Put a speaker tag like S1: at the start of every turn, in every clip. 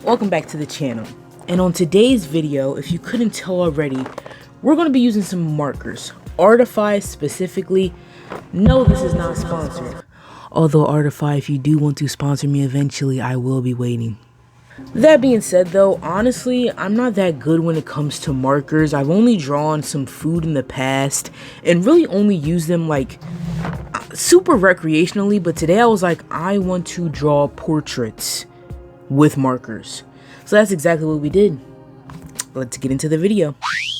S1: welcome back to the channel. And on today's video, if you couldn't tell already, we're going to be using some markers. Artify specifically. No, this is not sponsored. Although Artify, if you do want to sponsor me eventually, I will be waiting. That being said though, honestly, I'm not that good when it comes to markers. I've only drawn some food in the past and really only used them like super recreationally, but today I was like, I want to draw portraits with markers. So that's exactly what we did. Let's get into the video.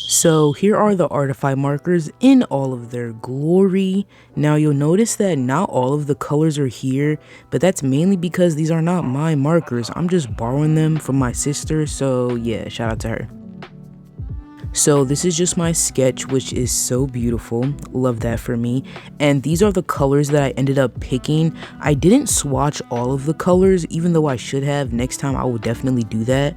S1: So here are the Artify markers in all of their glory. Now you'll notice that not all of the colors are here, but that's mainly because these are not my markers. I'm just borrowing them from my sister, so yeah, shout out to her. So this is just my sketch, which is so beautiful. Love that for me. And these are the colors that I ended up picking. I didn't swatch all of the colors, even though I should have. Next time I will definitely do that.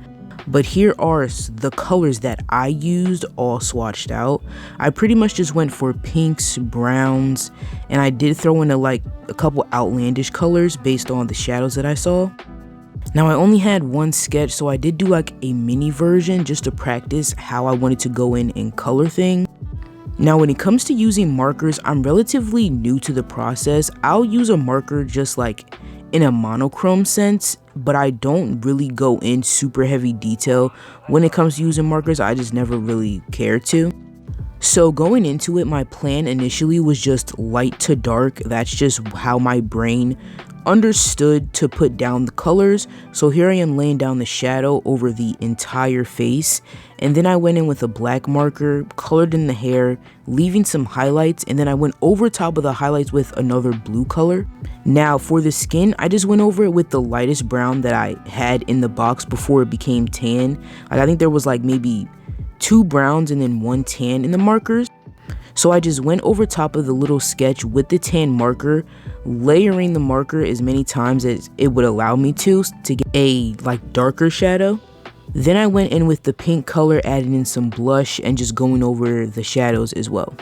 S1: But here are the colors that I used all swatched out. I pretty much just went for pinks, browns, and I did throw in a couple outlandish colors based on the shadows that I saw. Now I only had one sketch, so I did do like a mini version just to practice how I wanted to go in and color things. Now when it comes to using markers, I'm relatively new to the process. I'll use a marker just like in a monochrome sense, but I don't really go in super heavy detail when it comes to using markers. I just never really cared to. So going into it, my plan initially was just light to dark. That's just how my brain understood to put down the colors. So here I am laying down the shadow over the entire face, and then I went in with a black marker, colored in the hair, leaving some highlights, and then I went over top of the highlights with another blue color. Now for the skin, I just went over it with the lightest brown that I had in the box before it became tan. I think there was like maybe 2 browns and then 1 tan in the markers. So I just went over top of the little sketch with the tan marker, layering the marker as many times as it would allow me to get a darker shadow. Then I went in with the pink color, adding in some blush and just going over the shadows as well.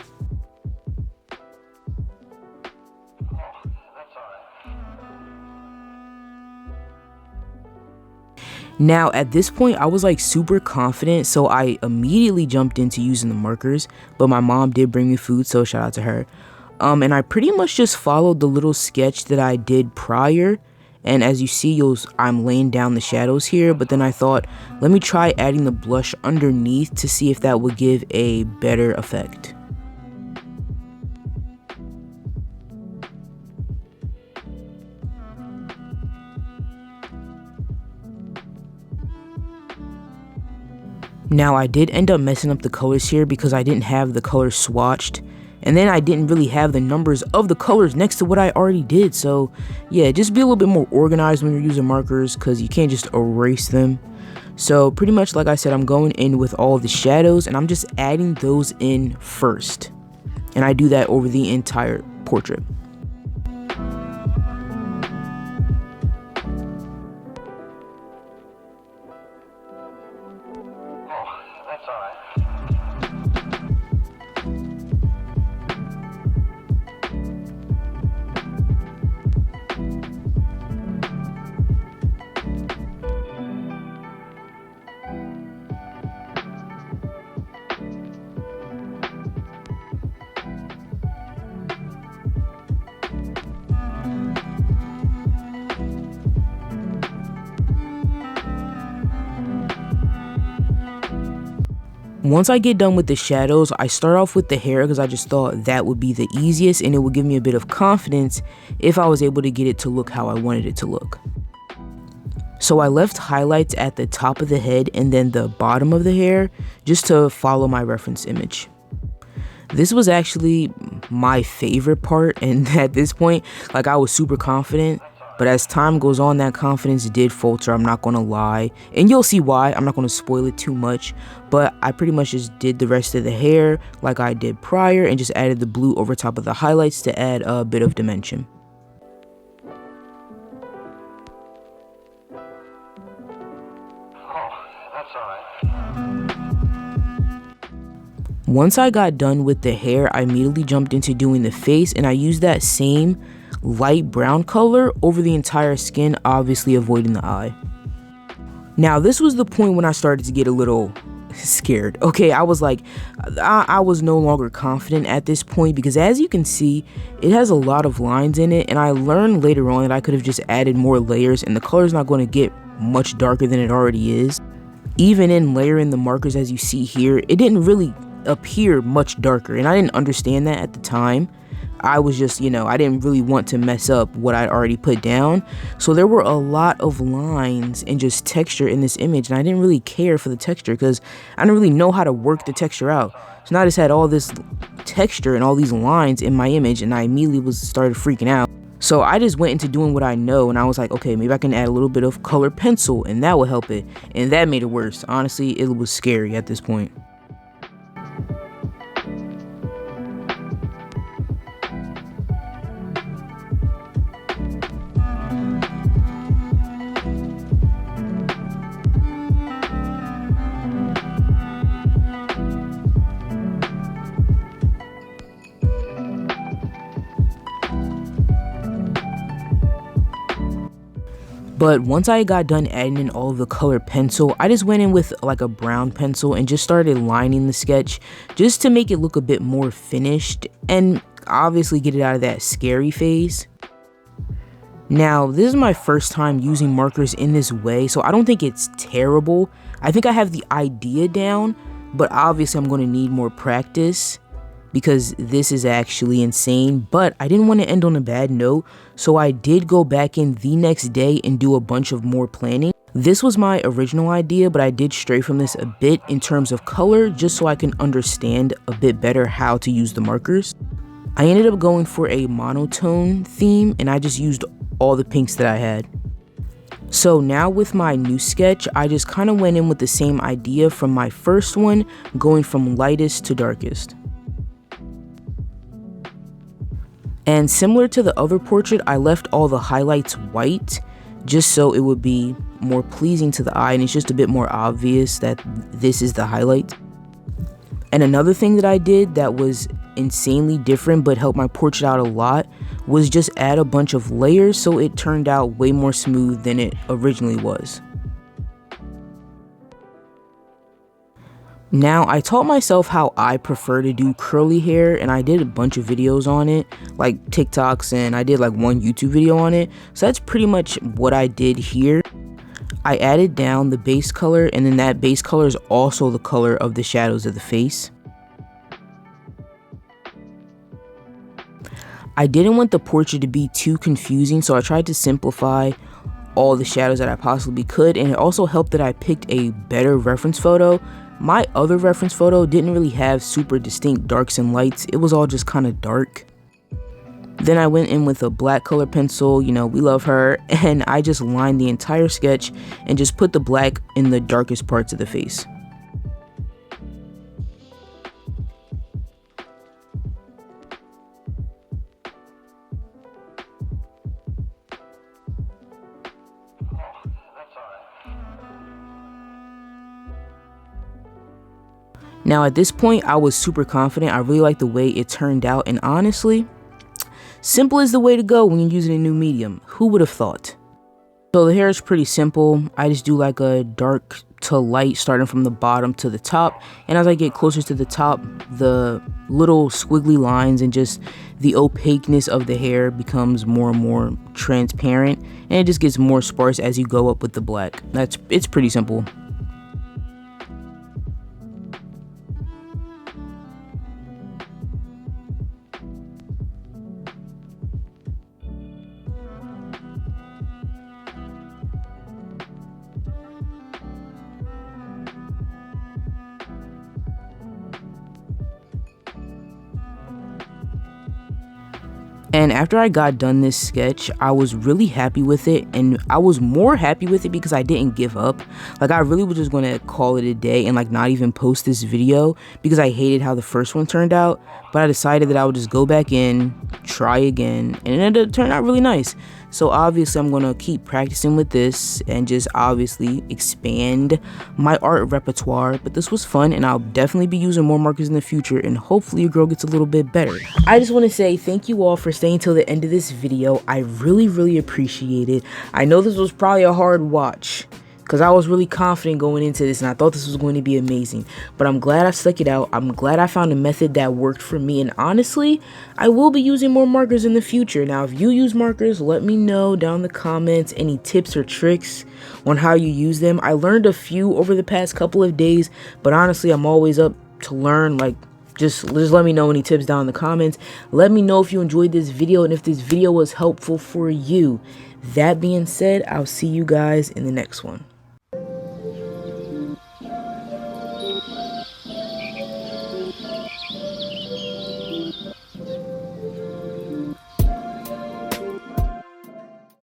S1: Now at this point I was like super confident, so I immediately jumped into using the markers, but my mom did bring me food, so shout out to her. And I pretty much just followed the little sketch that I did prior, and as you see, I'm laying down the shadows here, but then I thought, let me try adding the blush underneath to see if that would give a better effect. Now I did end up messing up the colors here because I didn't have the colors swatched, and then I didn't really have the numbers of the colors next to what I already did. So yeah, just be a little bit more organized when you're using markers because you can't just erase them. So pretty much like I said, I'm going in with all the shadows and I'm just adding those in first, and I do that over the entire portrait. Once I get done with the shadows, I start off with the hair because I just thought that would be the easiest and it would give me a bit of confidence if I was able to get it to look how I wanted it to look. So I left highlights at the top of the head and then the bottom of the hair just to follow my reference image. This was actually my favorite part, and at this point, I was super confident. But as time goes on, that confidence did falter, I'm not gonna lie. And you'll see why. I'm not gonna spoil it too much. But I pretty much just did the rest of the hair like I did prior and just added the blue over top of the highlights to add a bit of dimension. Oh, that's alright. Once I got done with the hair, I immediately jumped into doing the face, and I used that same light brown color over the entire skin, obviously avoiding the eye. Now, this was the point when I started to get a little scared. Okay, I was like, I was no longer confident at this point, because as you can see, it has a lot of lines in it, and I learned later on that I could have just added more layers and the color's not going to get much darker than it already is. Even in layering the markers, as you see here, it didn't really appear much darker, and I didn't understand that at the time. I was just, I didn't really want to mess up what I'd already put down. So there were a lot of lines and just texture in this image, and I didn't really care for the texture because I didn't really know how to work the texture out. So now I just had all this texture and all these lines in my image, and I immediately started freaking out. So I just went into doing what I know, and I was like, okay, maybe I can add a little bit of color pencil and that will help it. And that made it worse. Honestly, it was scary at this point. But once I got done adding in all of the color pencil, I just went in with like a brown pencil and just started lining the sketch just to make it look a bit more finished and obviously get it out of that scary phase. Now, this is my first time using markers in this way, so I don't think it's terrible. I think I have the idea down, but obviously I'm going to need more practice, because this is actually insane. But I didn't want to end on a bad note, so I did go back in the next day and do a bunch of more planning. This was my original idea, but I did stray from this a bit in terms of color, just so I can understand a bit better how to use the markers. I ended up going for a monotone theme, and I just used all the pinks that I had. So now with my new sketch, I just kind of went in with the same idea from my first one, going from lightest to darkest. And similar to the other portrait, I left all the highlights white just so it would be more pleasing to the eye, and it's just a bit more obvious that this is the highlight. And another thing that I did that was insanely different but helped my portrait out a lot was just add a bunch of layers so it turned out way more smooth than it originally was. Now, I taught myself how I prefer to do curly hair, and I did a bunch of videos on it, like TikToks, and I did like one YouTube video on it. So that's pretty much what I did here. I added down the base color, and then that base color is also the color of the shadows of the face. I didn't want the portrait to be too confusing, so I tried to simplify all the shadows that I possibly could, and it also helped that I picked a better reference photo. My other reference photo didn't really have super distinct darks and lights, it was all just kind of dark. Then I went in with a black color pencil, we love her, and I just lined the entire sketch and just put the black in the darkest parts of the face. Now at this point, I was super confident. I really liked the way it turned out, and honestly, simple is the way to go when you're using a new medium. Who would have thought? So the hair is pretty simple. I just do like a dark to light starting from the bottom to the top, and as I get closer to the top, the little squiggly lines and just the opaqueness of the hair becomes more and more transparent, and it just gets more sparse as you go up with the black. It's pretty simple. And after I got done this sketch, I was really happy with it, and I was more happy with it because I didn't give up. Like, I really was just going to call it a day and like not even post this video because I hated how the first one turned out. But I decided that I would just go back in, try again, and it ended up turning out really nice. So obviously I'm going to keep practicing with this and just obviously expand my art repertoire. But this was fun, and I'll definitely be using more markers in the future, and hopefully your girl gets a little bit better. I just want to say thank you all for staying till the end of this video. I really appreciate it. I know this was probably a hard watch because I was really confident going into this and I thought this was going to be amazing. But I'm glad I stuck it out. I'm glad I found a method that worked for me, and honestly, I will be using more markers in the future. Now, if you use markers, let me know down in the comments any tips or tricks on how you use them. I learned a few over the past couple of days, but honestly, I'm always up to learn. Like, just let me know any tips down in the comments. Let me know if you enjoyed this video and if this video was helpful for you. That being said, I'll see you guys in the next one.